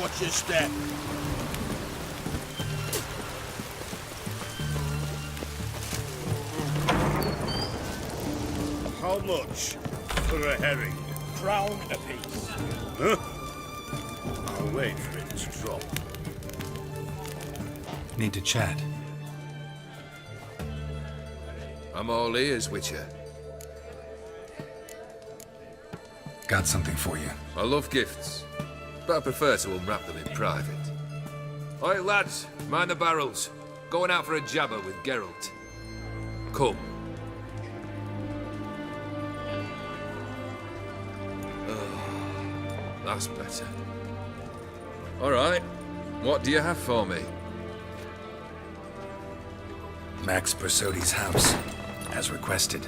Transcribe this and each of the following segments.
watch your step. How much for a herring? Crown apiece. Huh? I'll wait for it to drop. Need to chat. I'm all ears, Witcher. Got something for you. I love gifts, but I prefer to unwrap them in private. Oi, lads, mind the barrels. Going out for a jabber with Geralt. Come. Oh, that's better. All right, what do you have for me? Max Bersodi's house, as requested.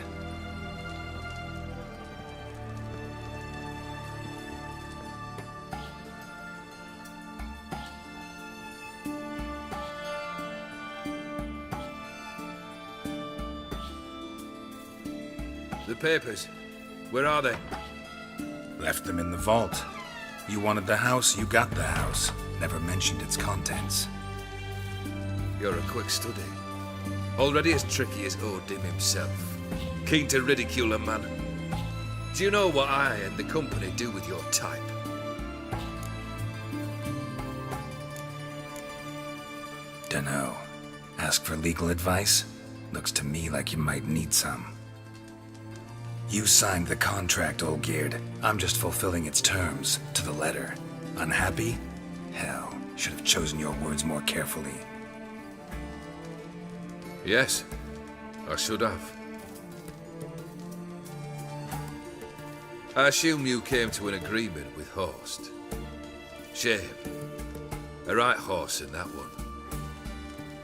The papers, where are they? Left them in the vault. You wanted the house, you got the house. Never mentioned its contents. You're a quick study. Already as tricky as Odin himself. Keen to ridicule a man. Do you know what I and the company do with your type? Dunno. Ask for legal advice? Looks to me like you might need some. You signed the contract, Olgierd. I'm just fulfilling its terms, to the letter. Unhappy? Hell, should have chosen your words more carefully. Yes, I should have. I assume you came to an agreement with Horst. Shame. A right horse in that one.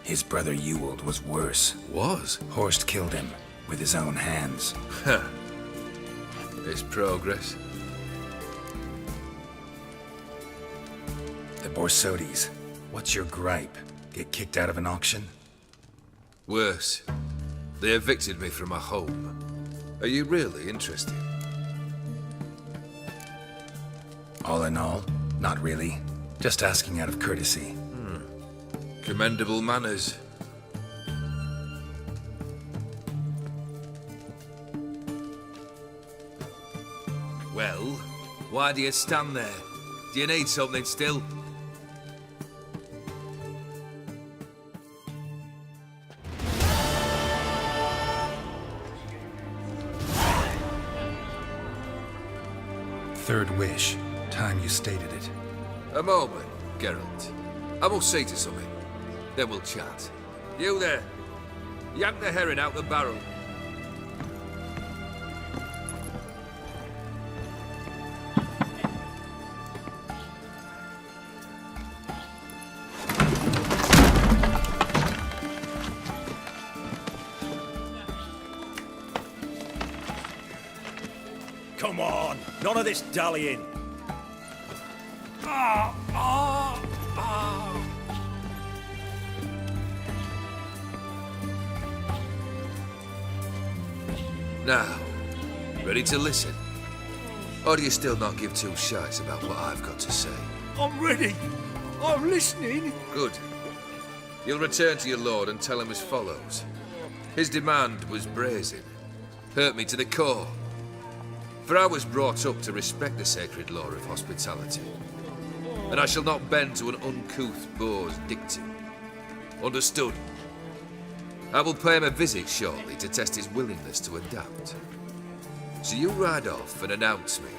His brother Ewald was worse. Was? Horst killed him with his own hands. Huh. It's progress. The Borsodis. What's your gripe? Get kicked out of an auction? Worse. They evicted me from my home. Are you really interested? All in all, not really. Just asking out of courtesy. Commendable manners. Well, why do you stand there? Do you need something still? Third wish. Time you stated it. A moment, Geralt. I will see to something. Then we'll chat. You there. Yank the herring out the barrel. Come on, none of this dallying. Now, ready to listen? Or do you still not give two shites about what I've got to say? I'm ready. I'm listening. Good. You'll return to your lord and tell him as follows. His demand was brazen. Hurt me to the core. For I was brought up to respect the sacred law of hospitality. And I shall not bend to an uncouth boor's dictum. Understood? I will pay him a visit shortly to test his willingness to adapt. So you ride off and announce me.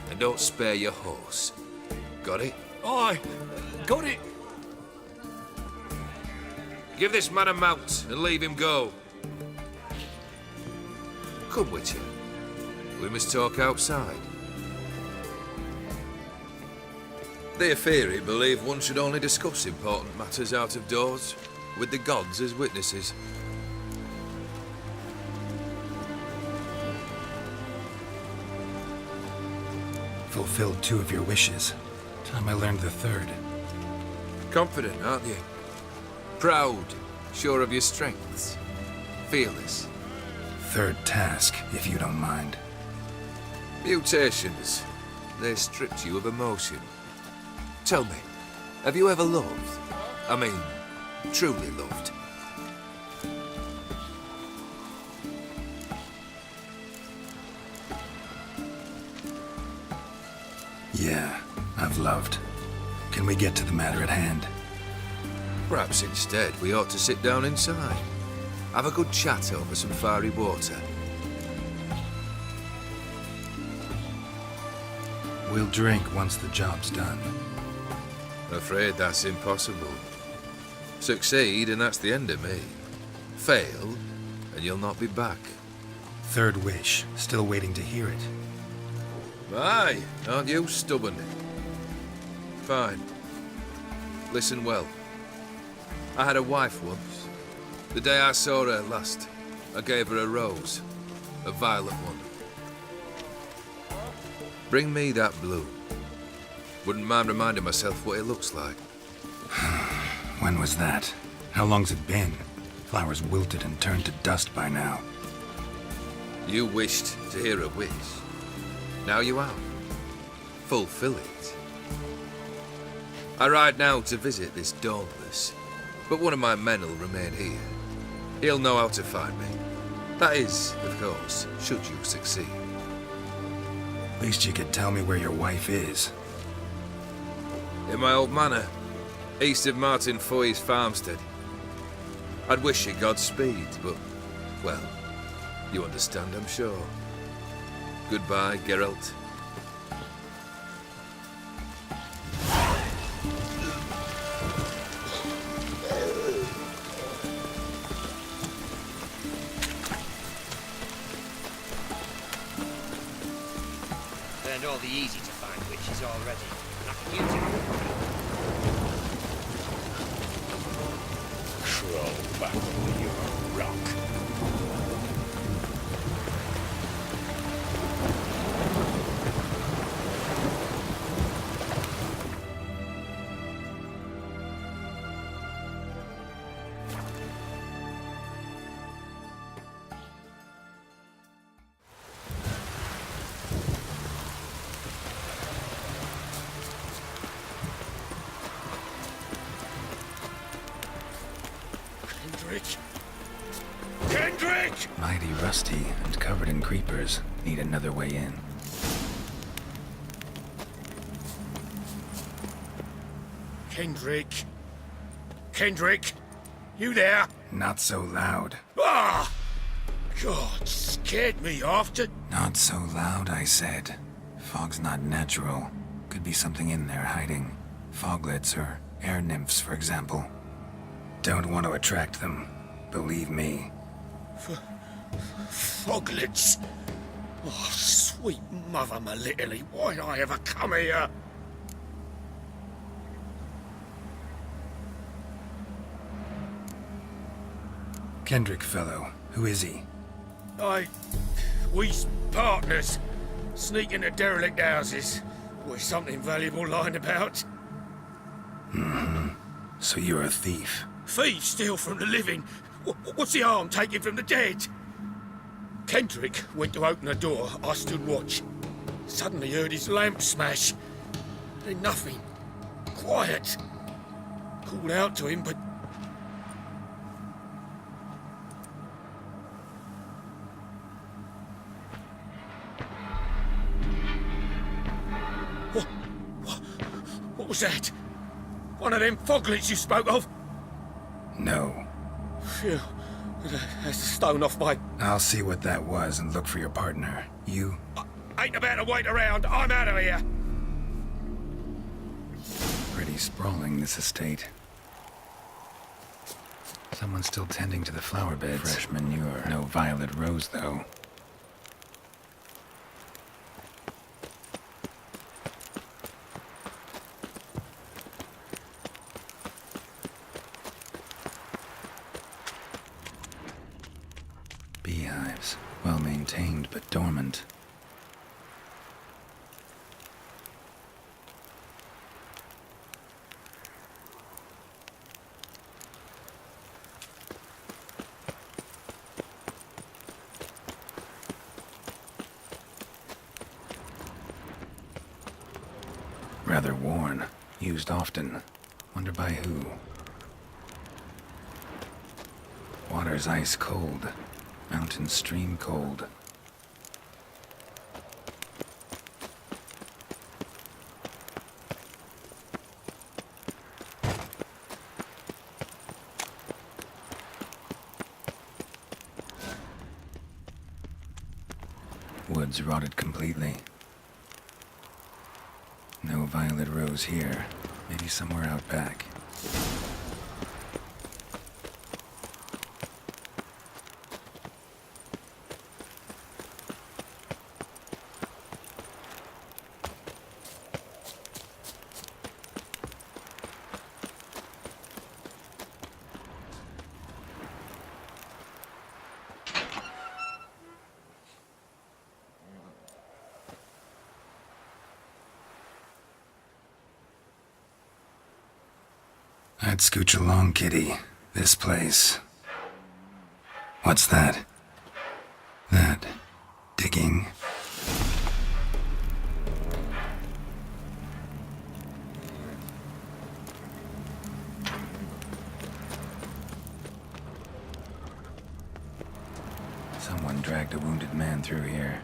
And don't spare your horse. Got it? Aye, got it. Give this man a mount and leave him go. Come, Witcher. We must talk outside. The Aetheri believe one should only discuss important matters out of doors, with the gods as witnesses. Fulfilled 2 of your wishes. Time I learned the 3rd. Confident, aren't you? Proud, sure of your strengths. Fearless. 3rd task, if you don't mind. Mutations. They stripped you of emotion. Tell me, have you ever loved? I mean, truly loved? Yeah, I've loved. Can we get to the matter at hand? Perhaps instead we ought to sit down inside. Have a good chat over some fiery water. We'll drink once the job's done. Afraid that's impossible. Succeed and that's the end of me. Fail and you'll not be back. Third wish. Still waiting to hear it. Aye, aren't you stubborn? Fine. Listen well. I had a wife once. The day I saw her last, I gave her a rose. A violet one. Bring me that blue. Wouldn't mind reminding myself what it looks like. When was that? How long's it been? Flowers wilted and turned to dust by now. You wished to hear a wish. Now you have. Fulfill it. I ride now to visit this Dauntless, but one of my men will remain here. He'll know how to find me. That is, of course, should you succeed. Least you could tell me where your wife is. In my old manor, east of Martin Foy's farmstead. I'd wish you Godspeed, but, well, you understand, I'm sure. Goodbye, Geralt. Learned all the easy to find witches already, and I can use it. Crawl back under your rock. Kendrick! Kendrick! Mighty rusty and covered in creepers. Need another way in. Kendrick! Kendrick! You there? Not so loud. Ah! God, scared me after. Not so loud, I said. Fog's not natural. Could be something in there hiding. Foglets or air nymphs, for example. Don't want to attract them. Believe me. Foglets! Oh, sweet mother, my little, why'd I ever come here? Kendrick fellow. Who is he? We's partners. Sneak into derelict houses. With something valuable lying about. So you're a thief. Thieves steal from the living. What's the harm taking from the dead? Kendrick went to open the door. I stood watch. Suddenly heard his lamp smash. Then nothing. Quiet. Called out to him, but... What was that? One of them foglets you spoke of? No. Phew. That's a stone off my... I'll see what that was and look for your partner. You? Ain't about to wait around. I'm out of here. Pretty sprawling, this estate. Someone's still tending to the flower beds. Fresh manure. No violet rose, though. Beehives. Well maintained, but dormant. Rather worn. Used often. Wonder by who. Water's ice cold. Mountain stream cold. Woods rotted completely. No violet rose here. Maybe somewhere out back. I'd scooch along, kitty. This place. What's that? That. Digging. Someone dragged a wounded man through here.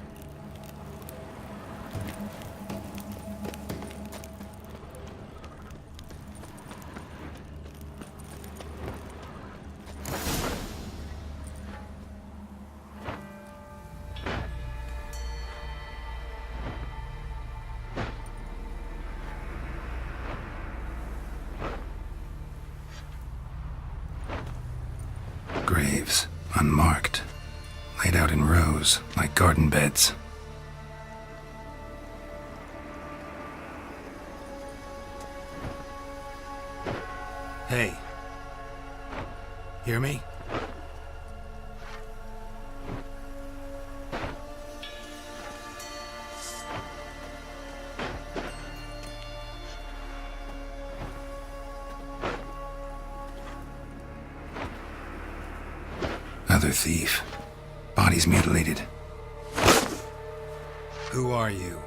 Graves, unmarked, laid out in rows like garden beds. Hey. Hear me? Another thief. Body's mutilated. Who are you?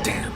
Damn.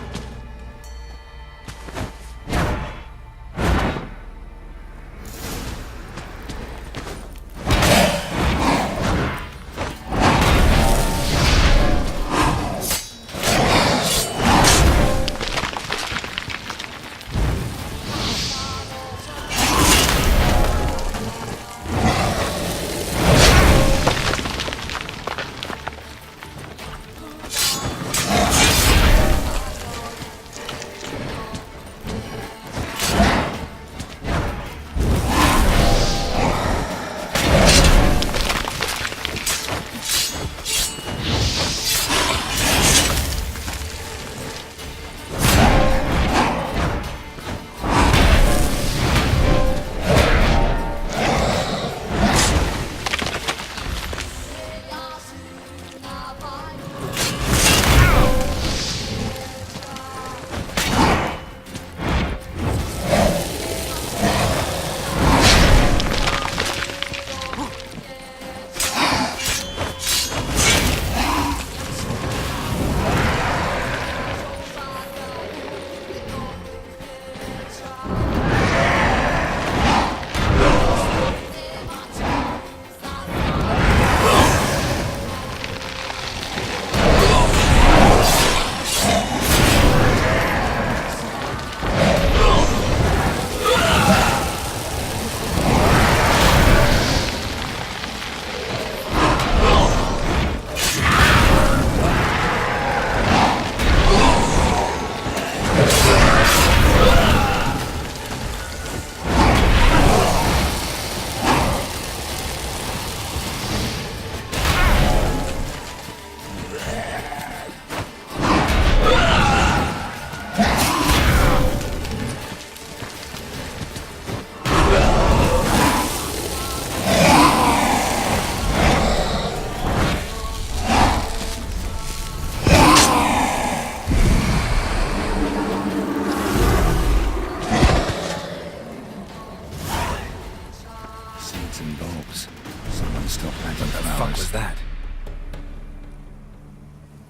was that?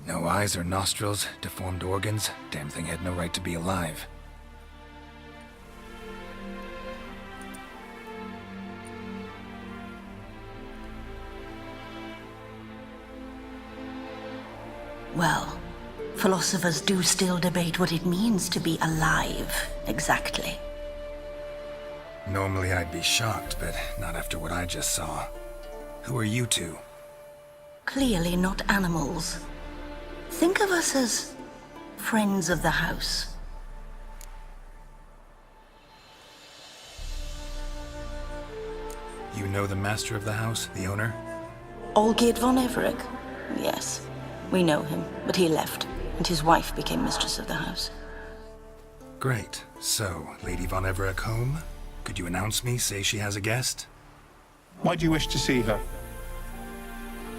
No eyes or nostrils, deformed organs. Damn thing had no right to be alive. Well, philosophers do still debate what it means to be alive, exactly. Normally I'd be shocked, but not after what I just saw. Who are you two? Clearly not animals. Think of us as friends of the house. You know the master of the house, the owner? Olgierd von Everec? Yes, we know him, but he left, and his wife became mistress of the house. Great. So, Lady von Everec home? Could you announce me, say she has a guest? Why do you wish to see her?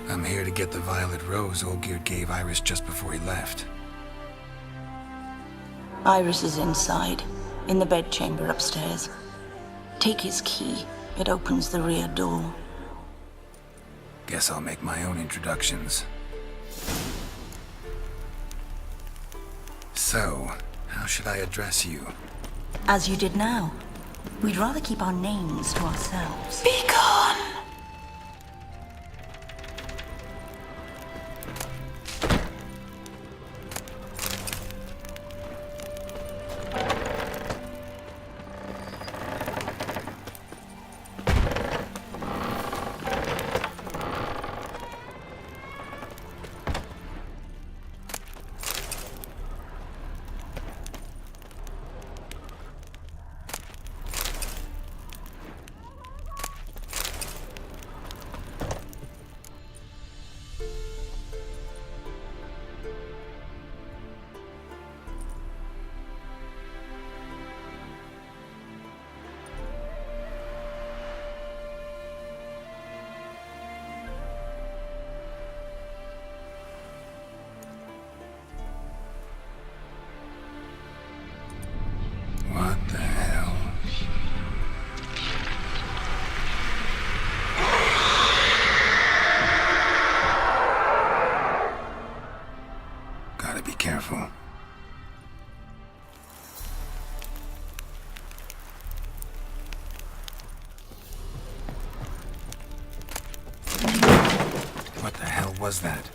I'm here to get the violet rose Olgierd gave Iris just before he left. Iris is inside, in the bedchamber upstairs. Take his key. It opens the rear door. Guess I'll make my own introductions. So, how should I address you? As you did now. We'd rather keep our names to ourselves. Be gone! What the hell? Gotta be careful. What the hell was that?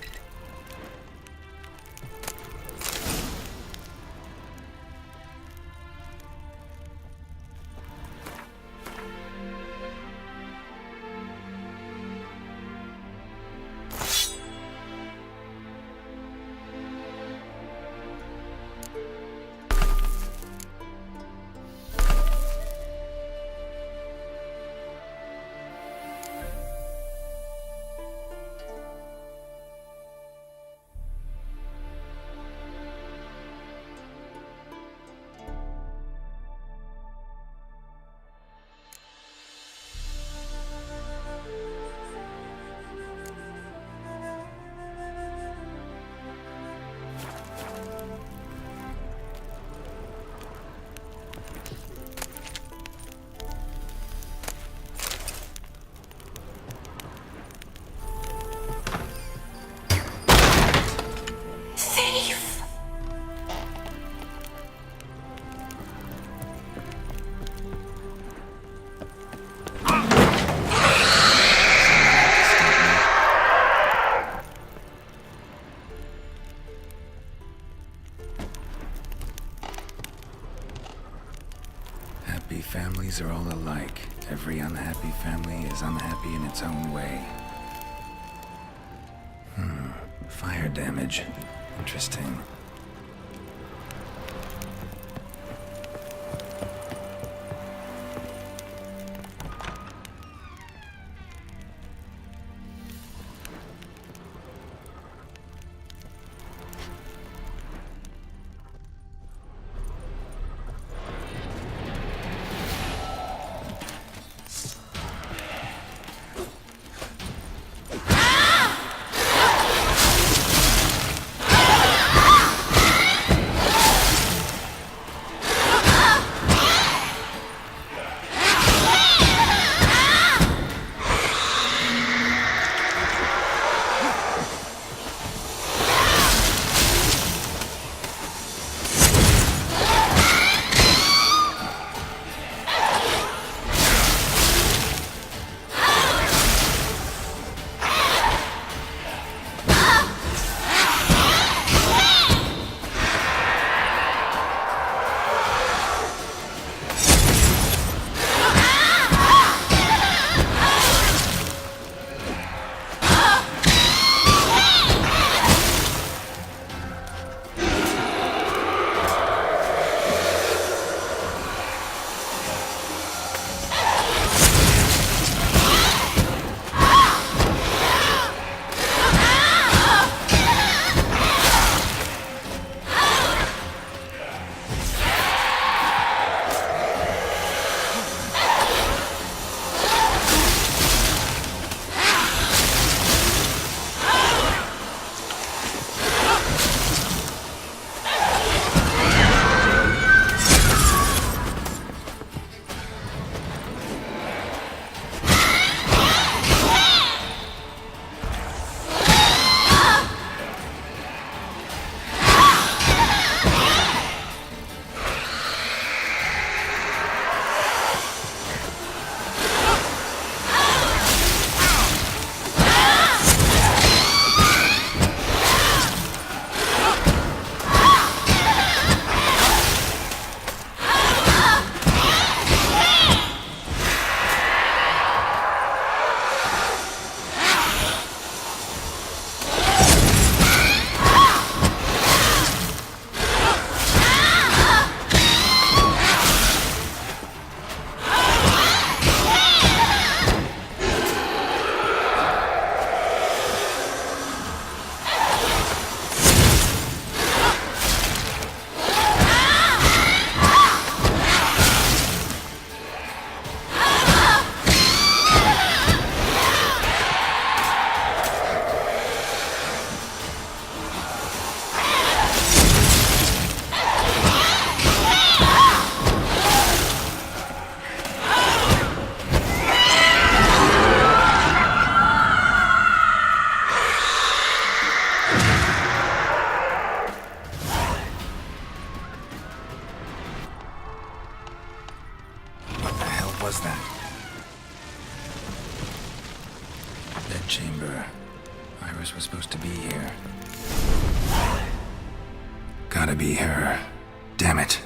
Happy families are all alike. Every unhappy family is unhappy in its own way. Fire damage. Interesting. was that? Bedchamber. Iris was supposed to be here. Gotta be her. Damn it.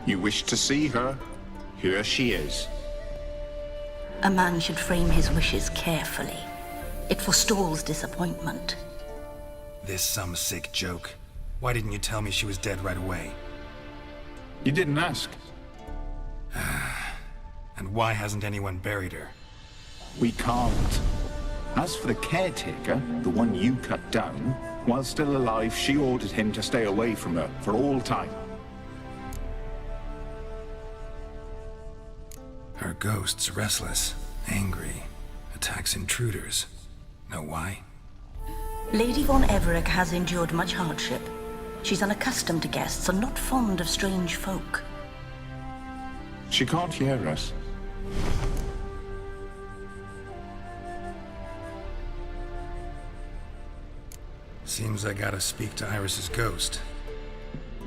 You wish to see her? Here she is. A man should frame his wishes carefully. It forestalls disappointment. This some sick joke. Why didn't you tell me she was dead right away? You didn't ask. And why hasn't anyone buried her? We can't. As for the caretaker, the one you cut down, while still alive, she ordered him to stay away from her for all time. Her ghost's restless, angry, attacks intruders. Know why? Lady von Everett has endured much hardship. She's unaccustomed to guests and not fond of strange folk. She can't hear us. Seems I gotta speak to Iris's ghost.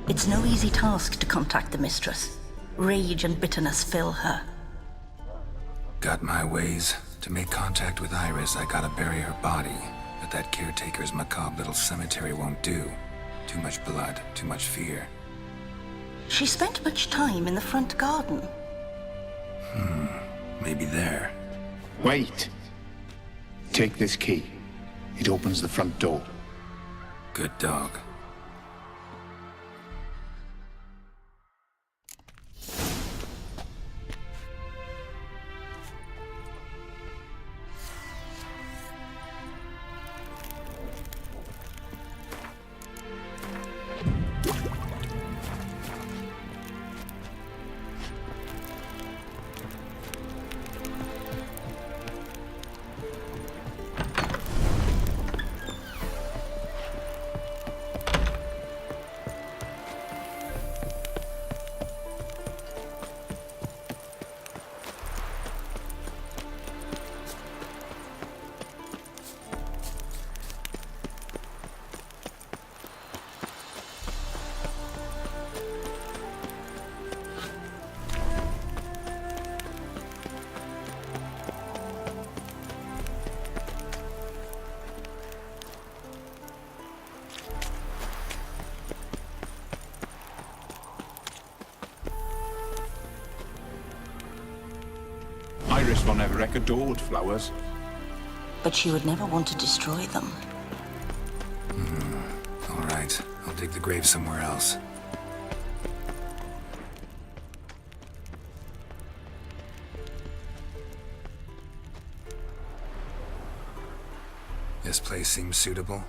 It's no easy task to contact the mistress. Rage and bitterness fill her. Got my ways. To make contact with Iris, I gotta bury her body. But that caretaker's macabre little cemetery won't do. Too much blood, too much fear. She spent much time in the front garden. Maybe there. Wait. Take this key. It opens the front door. Good dog. Iris von Everett adored flowers. But she would never want to destroy them. All right, I'll dig the grave somewhere else. This place seems suitable.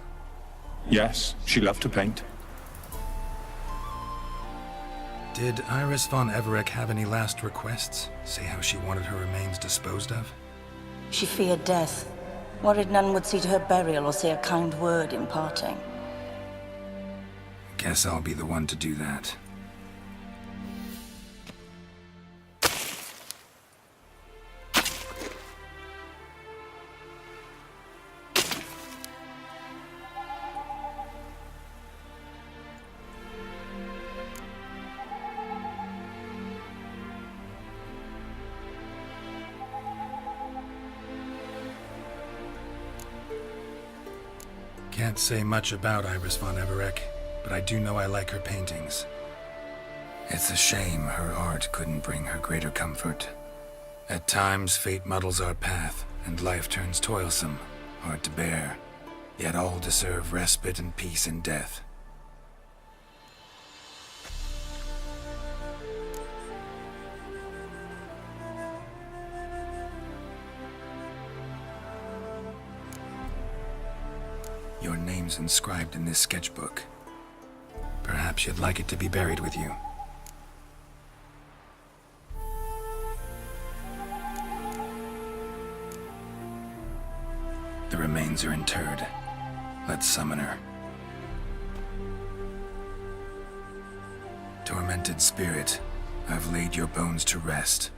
Yes, she loved to paint. Did Iris von Everett have any last requests? Say how she wanted her remains disposed of? She feared death, worried none would see to her burial or say a kind word in parting. Guess I'll be the one to do that. Can't say much about Iris von Everett, but I do know I like her paintings. It's a shame her art couldn't bring her greater comfort. At times, fate muddles our path, and life turns toilsome, hard to bear. Yet all deserve respite and peace in death. Your name's inscribed in this sketchbook. Perhaps you'd like it to be buried with you. The remains are interred. Let's summon her. Tormented spirit, I've laid your bones to rest.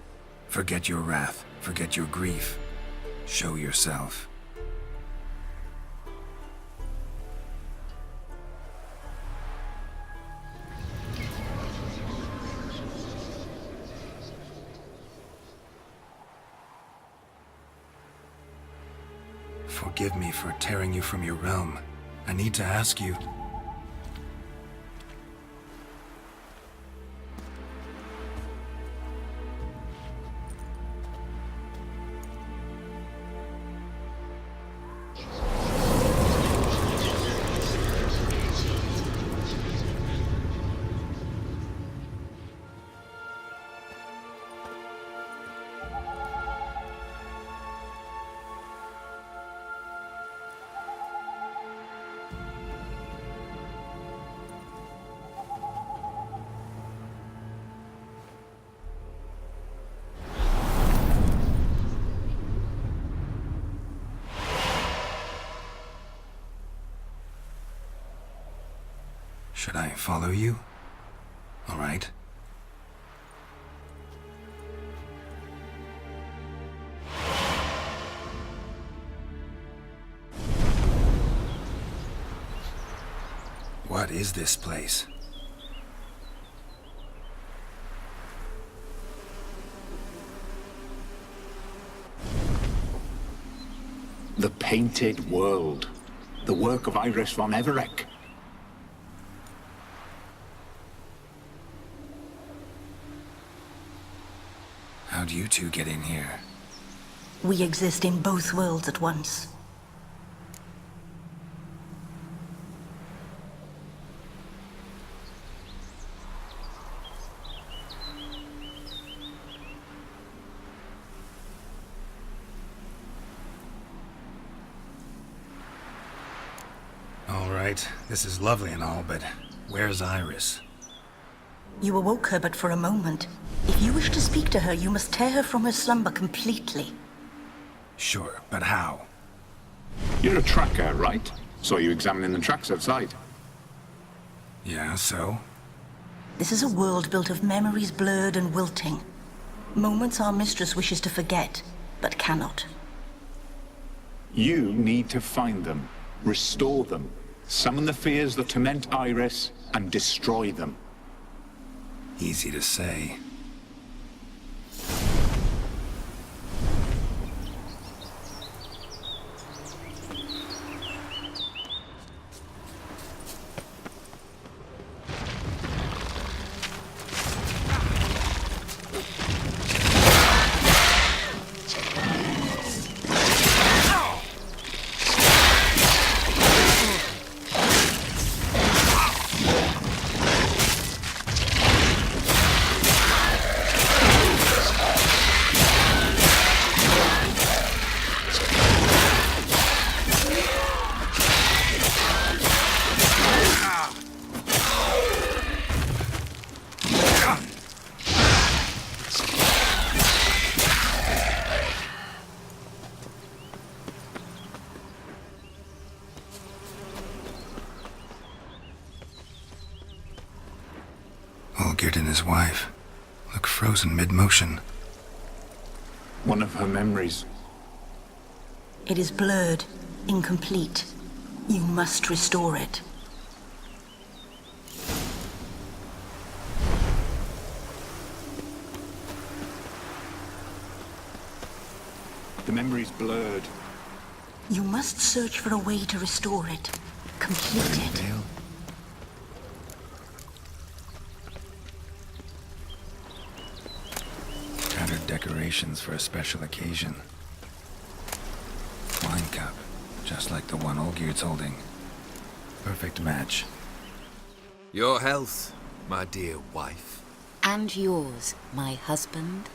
Forget your wrath, forget your grief. Show yourself. Forgive me for tearing you from your realm. I need to ask you... Should I follow you? All right. What is this place? The Painted World. The work of Iris von Everec. How'd you two get in here? We exist in both worlds at once. All right, this is lovely and all, but where's Iris? You awoke her but for a moment. If you wish to speak to her, you must tear her from her slumber completely. Sure, but how? You're a tracker, right? Saw you examining the tracks outside. Yeah, so? This is a world built of memories blurred and wilting. Moments our mistress wishes to forget, but cannot. You need to find them, restore them, summon the fears that torment Iris, and destroy them. Easy to say. Olgierd and his wife look frozen mid-motion. One of her memories. It is blurred, incomplete. You must restore it. The memory's blurred. You must search for a way to restore it. Complete it. Veil? Tattered decorations for a special occasion. Wine cup, just like the one Olgierd's holding. Perfect match. Your health, my dear wife. And yours, my husband.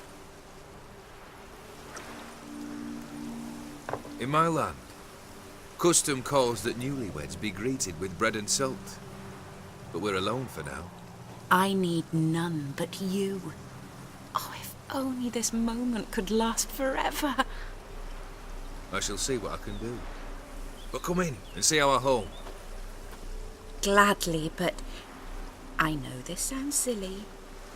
In my land, custom calls that newlyweds be greeted with bread and salt. But we're alone for now. I need none but you. Oh, if only this moment could last forever. I shall see what I can do. But come in and see our home. Gladly, but I know this sounds silly,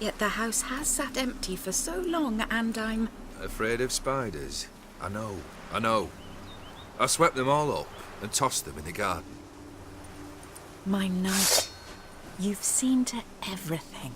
yet the house has sat empty for so long and I'm... Afraid of spiders? I know. I swept them all up and tossed them in the garden. My knight, you've seen to everything.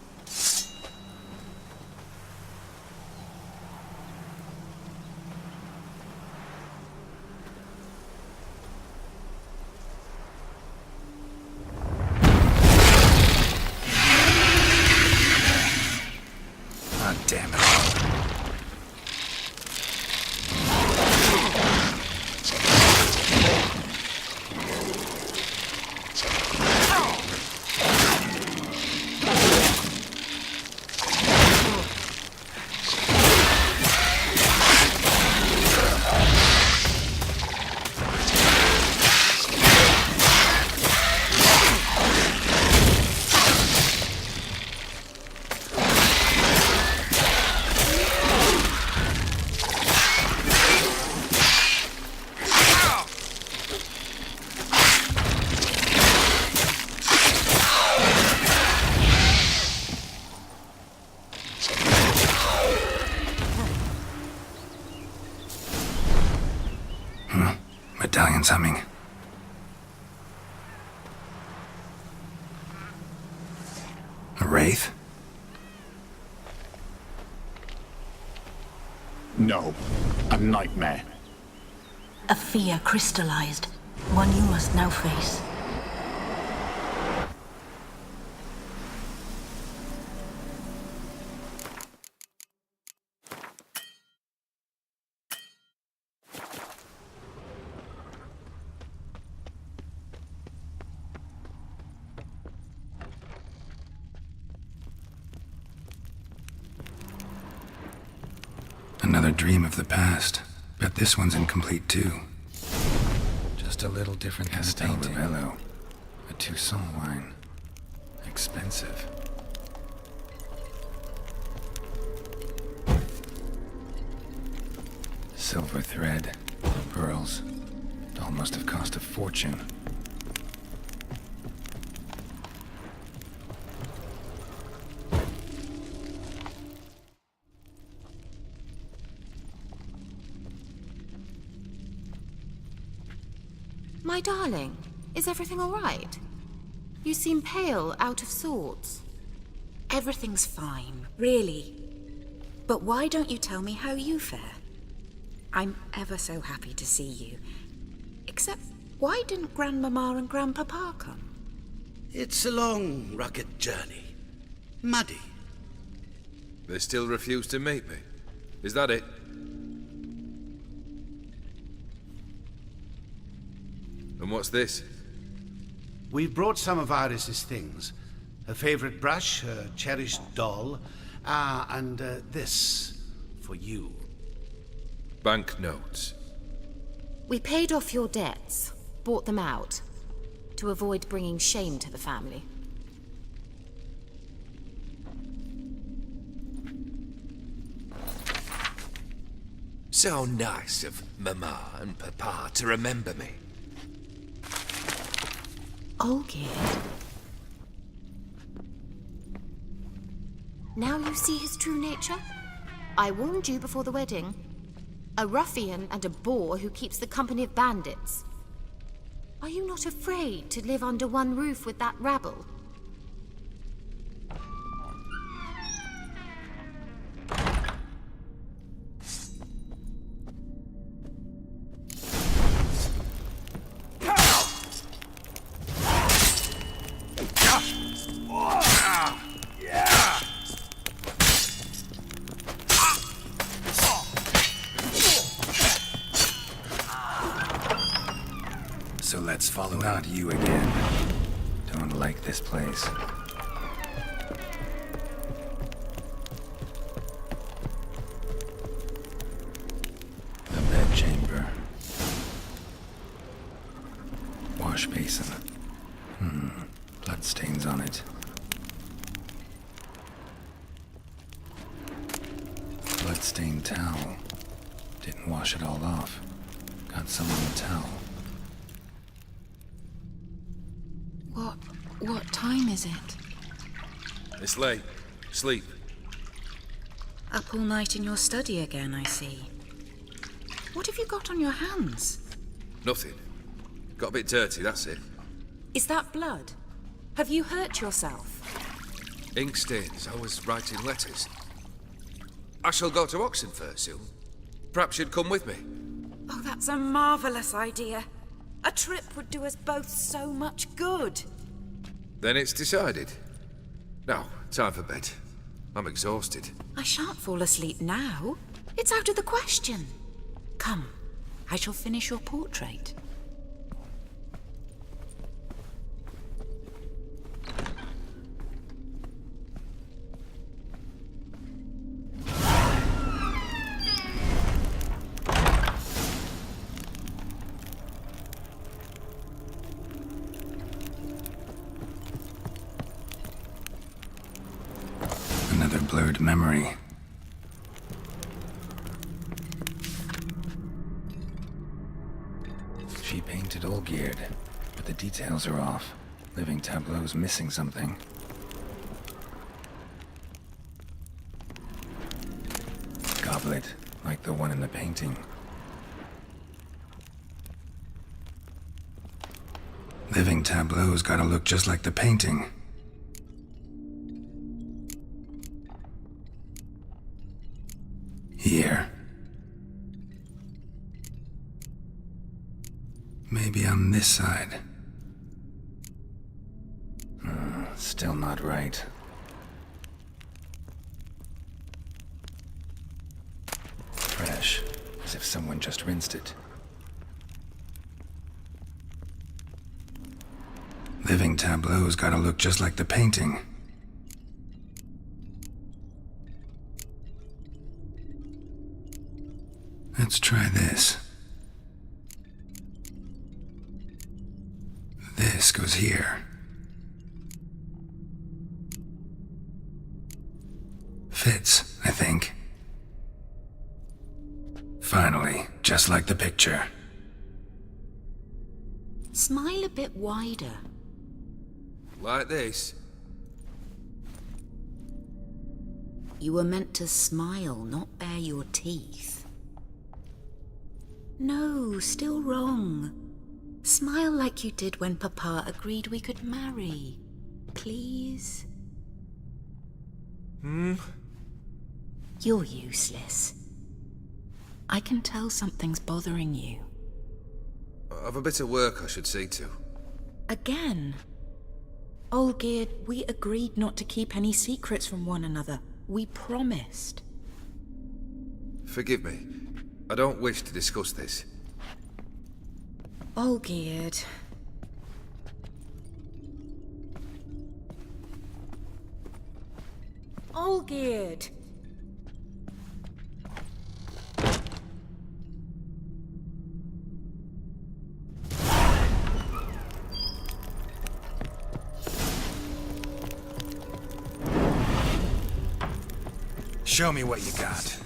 Someone's humming. A wraith? No, a nightmare. A fear crystallized, one you must now face. Another dream of the past. Bet this one's incomplete too. Just a little different kind of painting. Hello. A Toussaint wine. Expensive. Silver thread. Pearls. It all must have cost a fortune. My darling, is everything all right? You seem pale, out of sorts. Everything's fine, really. But why don't you tell me how you fare? I'm ever so happy to see you. Except, why didn't Grandmama and Grandpapa come? It's a long, rugged journey. Muddy. They still refuse to meet me. Is that it? And what's this? We've brought some of Iris's things. Her favorite brush, her cherished doll, and this for you. Banknotes. We paid off your debts, bought them out, to avoid bringing shame to the family. So nice of Mama and Papa to remember me. Olgierd. Now you see his true nature? I warned you before the wedding. A ruffian and a boor who keeps the company of bandits. Are you not afraid to live under one roof with that rabble? So let's follow not you again. Don't like this place. The bedchamber. Wash basin. Bloodstains on it. Bloodstained towel. Didn't wash it all off. Got some on the towel. What time is it? It's late. Sleep. Up all night in your study again, I see. What have you got on your hands? Nothing. Got a bit dirty, that's it. Is that blood? Have you hurt yourself? Ink stains. I was writing letters. I shall go to Oxenfurt soon. Perhaps you'd come with me. Oh, that's a marvelous idea. A trip would do us both so much good. Then it's decided. Now, time for bed. I'm exhausted. I shan't fall asleep now. It's out of the question. Come, I shall finish your portrait. Another blurred memory. She painted Olgierd, but the details are off. Living tableau's missing something. Goblet, like the one in the painting. Living tableau's gotta look just like the painting. Here. Maybe on this side. Still not right. Fresh, as if someone just rinsed it. Living tableau's gotta look just like the painting. Let's try this. This goes here. Fits, I think. Finally, just like the picture. Smile a bit wider. Like this? You were meant to smile, not bare your teeth. No, still wrong. Smile like you did when Papa agreed we could marry. Please? You're useless. I can tell something's bothering you. I've a bit of work I should see to. Again? Olgierd, we agreed not to keep any secrets from one another. We promised. Forgive me. I don't wish to discuss this. Olgierd. Olgierd! Show me what you got.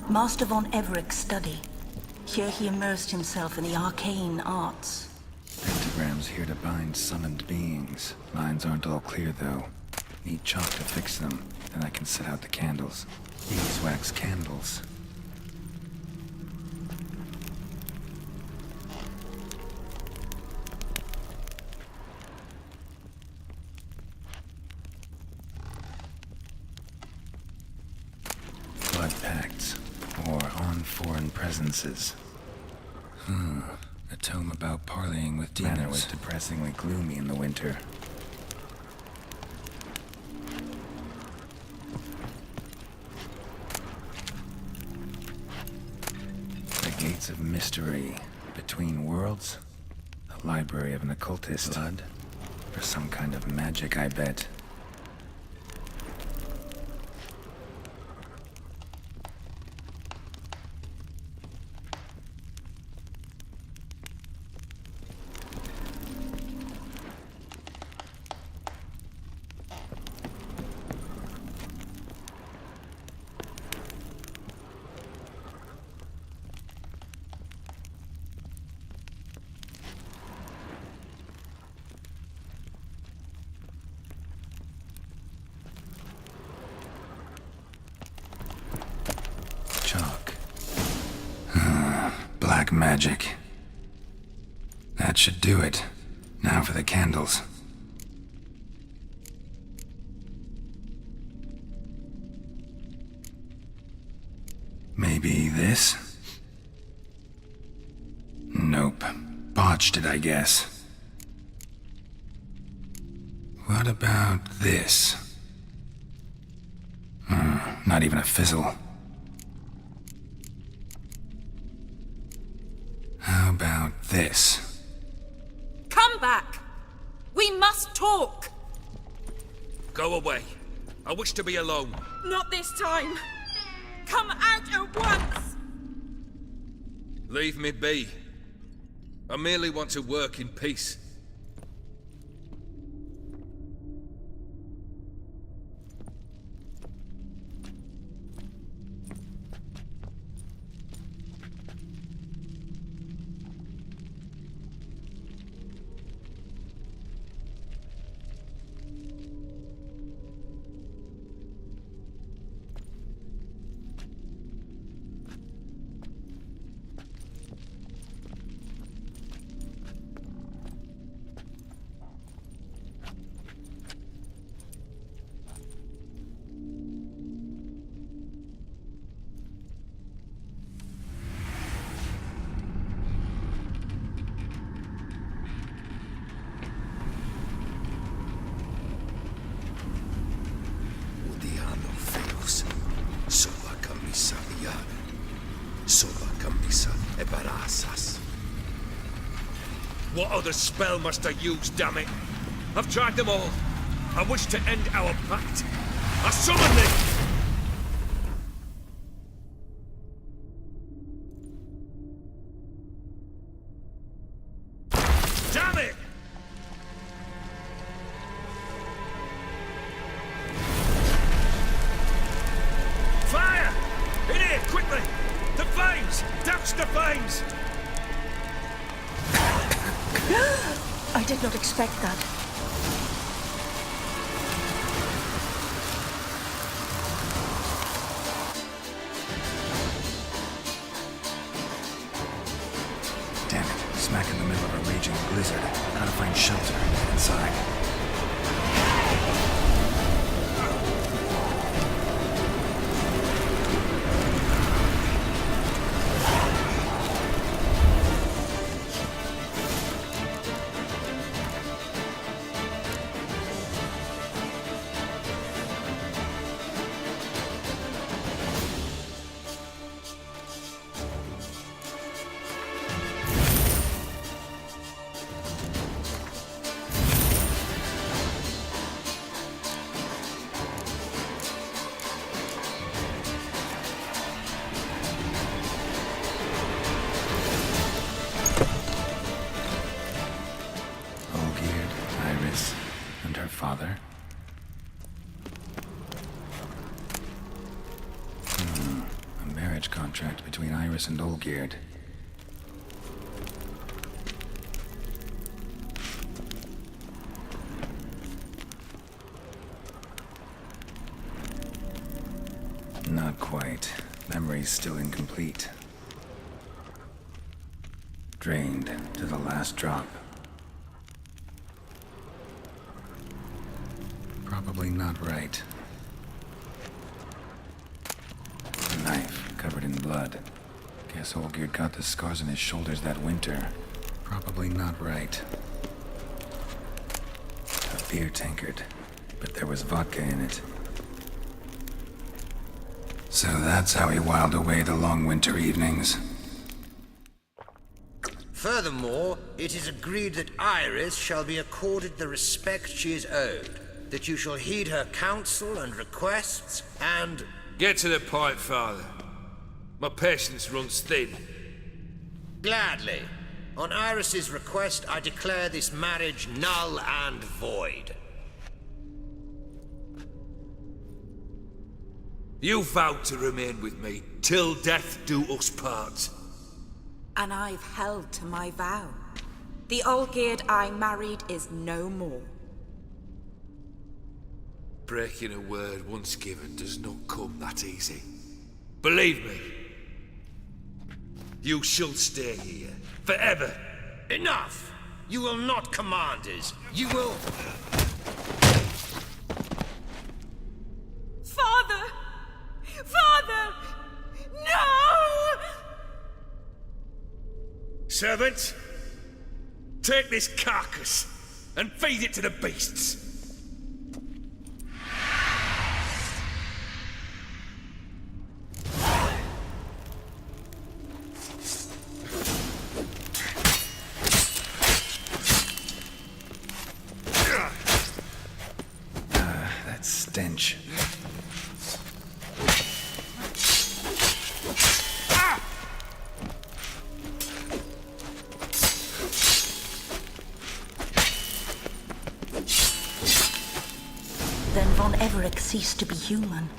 Master von Everett's study. Here he immersed himself in the arcane arts. Pentagrams here to bind summoned beings. Lines aren't all clear, though. Need chalk to fix them, then I can set out the candles. Beeswax candles. Blood pacts, or on foreign presences. A tome about parleying with demons. Manor was depressingly gloomy in the winter. The Gates of Mystery. Between Worlds? The library of an occultist. Blood? For some kind of magic, I bet. Chalk. Black magic. That should do it. Now for the candles. Maybe this? Nope. Botched it, I guess. What about this? Not even a fizzle. How about this? Come back! We must talk! Go away. I wish to be alone. Not this time. Come out at once! Leave me be. I merely want to work in peace. What other spell must I use, damn it? I've tried them all. I wish to end our pact. I summon thee! Damn it! Fire! In here, quickly! The flames! Douse the flames! I did not expect that. Damn it, smack in the middle of a raging blizzard. Gotta find shelter and get inside. Father. A marriage contract between Iris and Olgierd. Not quite. Memory's still incomplete. Drained to the last drop. Probably not right. A knife covered in blood. Guess Olgierd got the scars on his shoulders that winter. Probably not right. A beer tankard, but there was vodka in it. So that's how he whiled away the long winter evenings. Furthermore, it is agreed that Iris shall be accorded the respect she is owed, that you shall heed her counsel and requests, and... Get to the point, Father. My patience runs thin. Gladly. On Iris's request, I declare this marriage null and void. You vowed to remain with me till death do us part. And I've held to my vow. The Olgierd I married is no more. Breaking a word once given does not come that easy. Believe me. You shall stay here forever. Enough! You will not command us. You will... Father! Father! No! Servant, take this carcass and feed it to the beasts. Everett ceased to be human.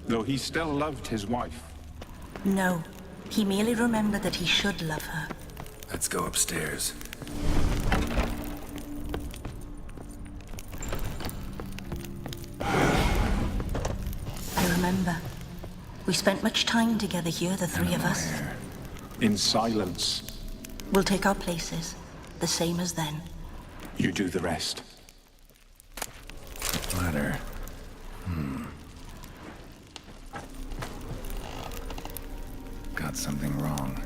Though he still loved his wife. No, he merely remembered that he should love her. Let's go upstairs. I remember. We spent much time together here, the three of us. In silence. We'll take our places, the same as then. You do the rest. Ladder. Got something wrong.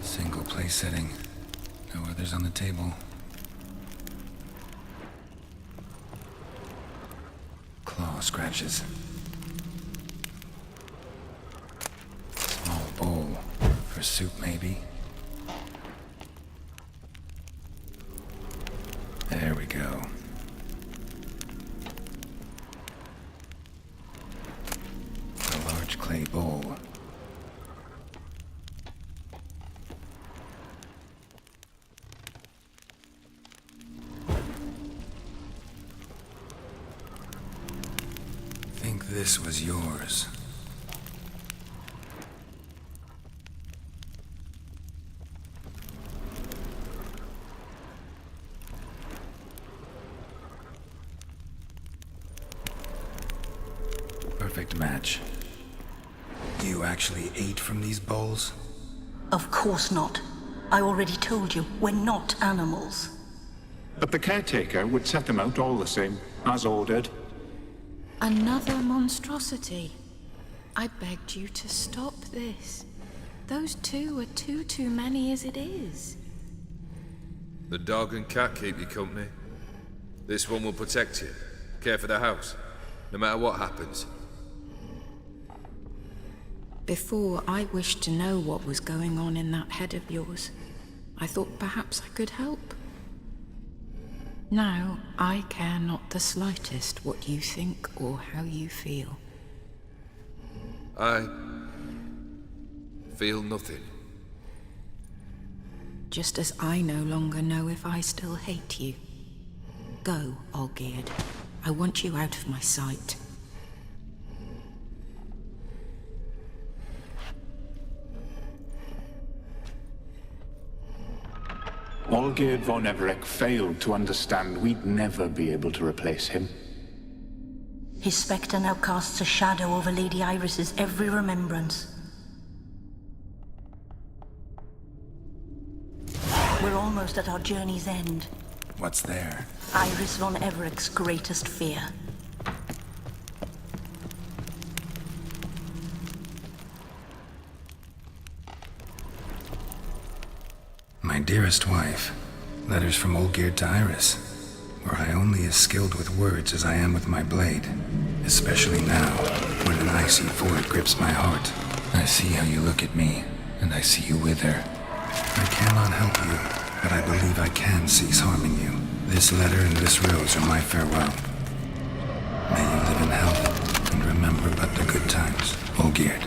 Single place setting. No others on the table. Claw scratches. Small bowl. For soup, maybe? There we go. A large clay bowl. Think this was yours. Perfect match. You actually ate from these bowls? Of course not. I already told you, we're not animals. But the caretaker would set them out all the same, as ordered. Another monstrosity. I begged you to stop this. Those two are too many as it is. The dog and cat keep you company. This one will protect you, care for the house, no matter what happens. Before, I wished to know what was going on in that head of yours. I thought perhaps I could help. Now, I care not the slightest what you think or how you feel. I feel nothing. Just as I no longer know if I still hate you. Go, Olgierd. I want you out of my sight. Olgierd von Everec failed to understand we'd never be able to replace him. His spectre now casts a shadow over Lady Iris's every remembrance. We're almost at our journey's end. What's there? Iris von Everec's greatest fear. My dearest wife. Letters from Olgierd to Iris. Were I only as skilled with words as I am with my blade. Especially now, when an icy void grips my heart. I see how you look at me, and I see you wither. I cannot help you, but I believe I can cease harming you. This letter and this rose are my farewell. May you live in health, and remember but the good times, Olgierd.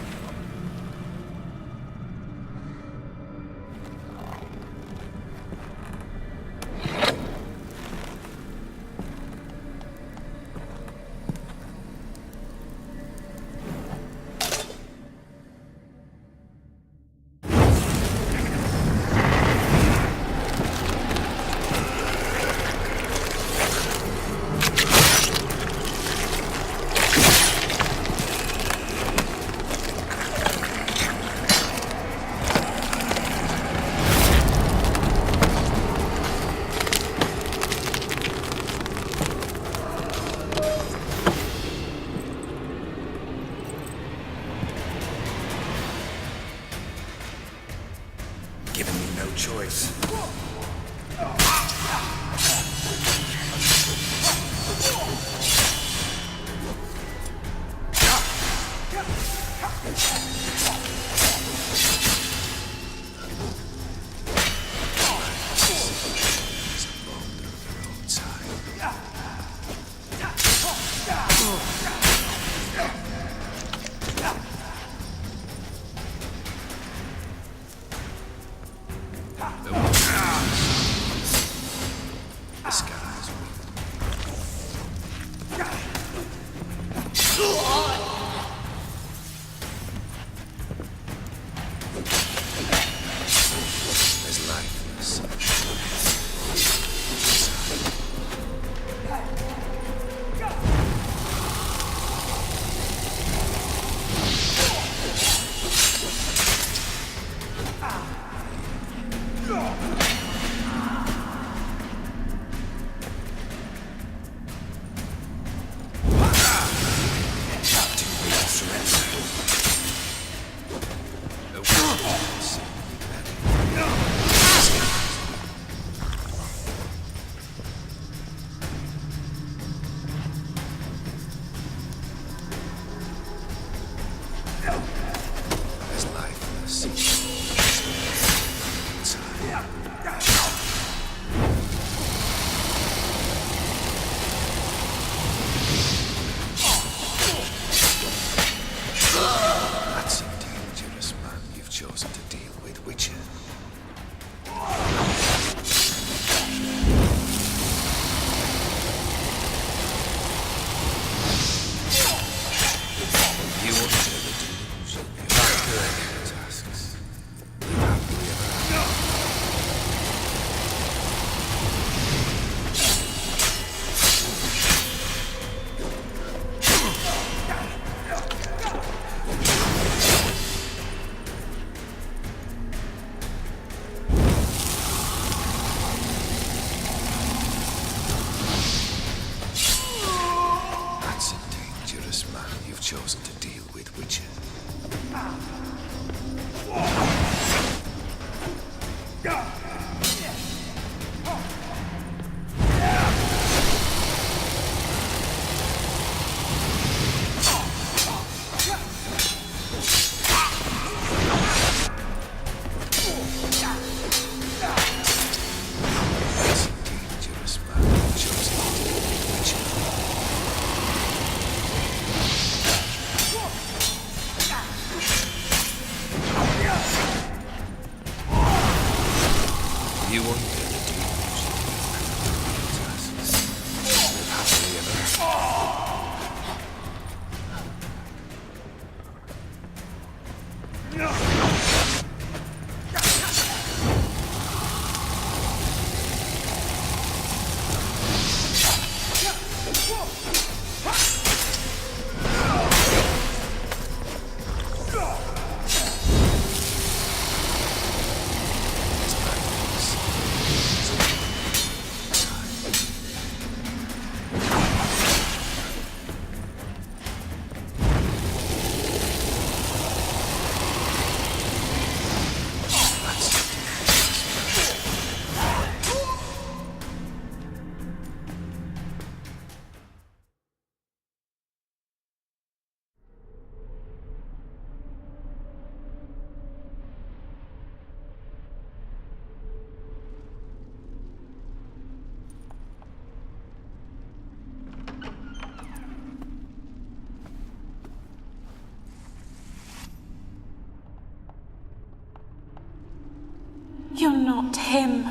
You're not him.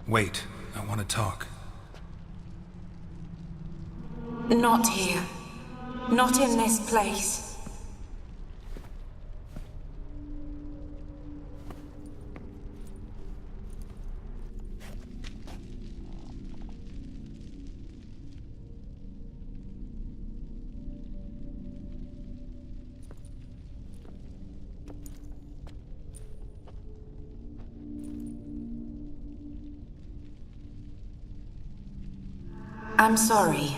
Wait, I want to talk. Not here. Not in this place. I'm sorry.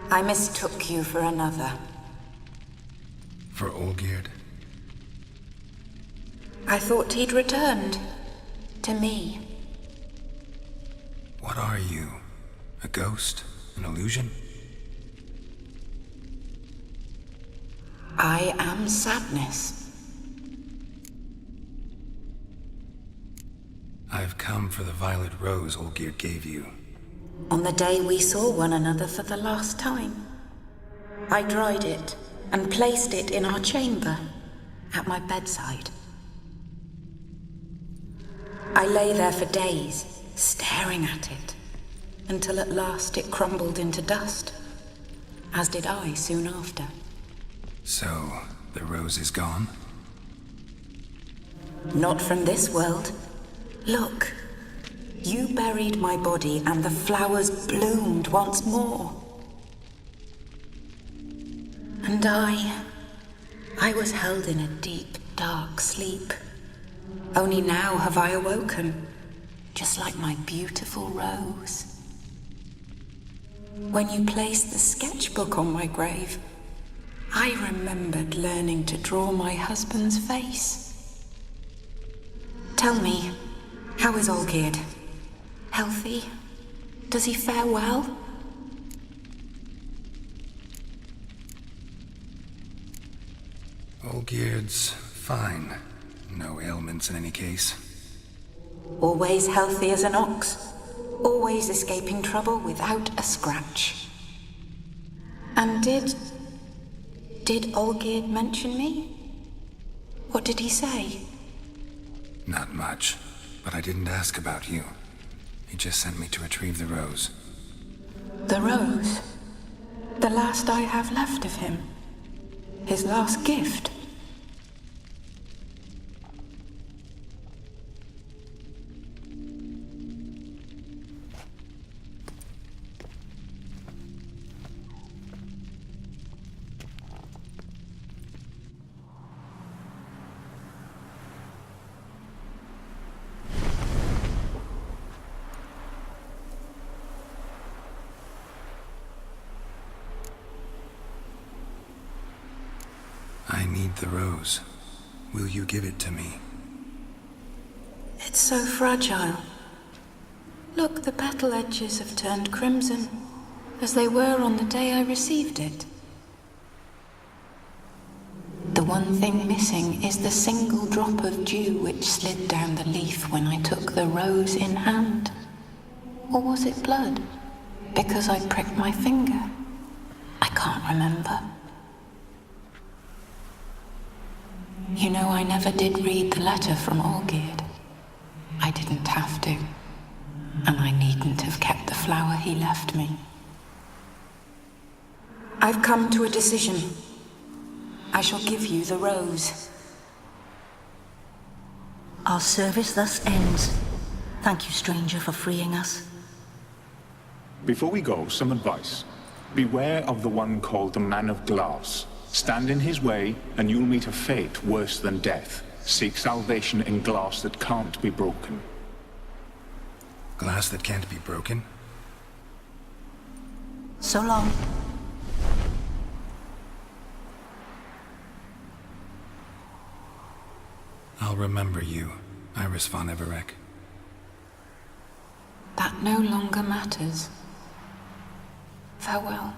I mistook you for another. For Olgierd? I thought he'd returned. To me. What are you? A ghost? An illusion? I am sadness. I've come for the violet rose Olgierd gave you. On the day we saw one another for the last time, I dried it and placed it in our chamber, at my bedside. I lay there for days, staring at it, until at last it crumbled into dust, as did I soon after. So, the rose is gone? Not from this world. Look. You buried my body and the flowers bloomed once more. And I was held in a deep, dark sleep. Only now have I awoken, just like my beautiful rose. When you placed the sketchbook on my grave, I remembered learning to draw my husband's face. Tell me, how is Olgierd? Healthy? Does he fare well? Olgierd's fine. No ailments in any case. Always healthy as an ox. Always escaping trouble without a scratch. And did Olgierd mention me? What did he say? Not much, but I didn't ask about you. He just sent me to retrieve the rose. The rose? The last I have left of him? His last gift? I need the rose. Will you give it to me? It's so fragile. Look, the petal edges have turned crimson, as they were on the day I received it. The one thing missing is the single drop of dew which slid down the leaf when I took the rose in hand. Or was it blood? Because I pricked my finger? I can't remember. You know, I never did read the letter from Olgierd. I didn't have to. and I needn't have kept the flower he left me. I've come to a decision. I shall give you the rose. Our service thus ends. Thank you, stranger, for freeing us. Before we go, some advice. Beware of the one called the Man of Glass. Stand in his way, and you'll meet a fate worse than death. Seek salvation in glass that can't be broken. Glass that can't be broken? So long. I'll remember you, Iris von Everec. That no longer matters. Farewell.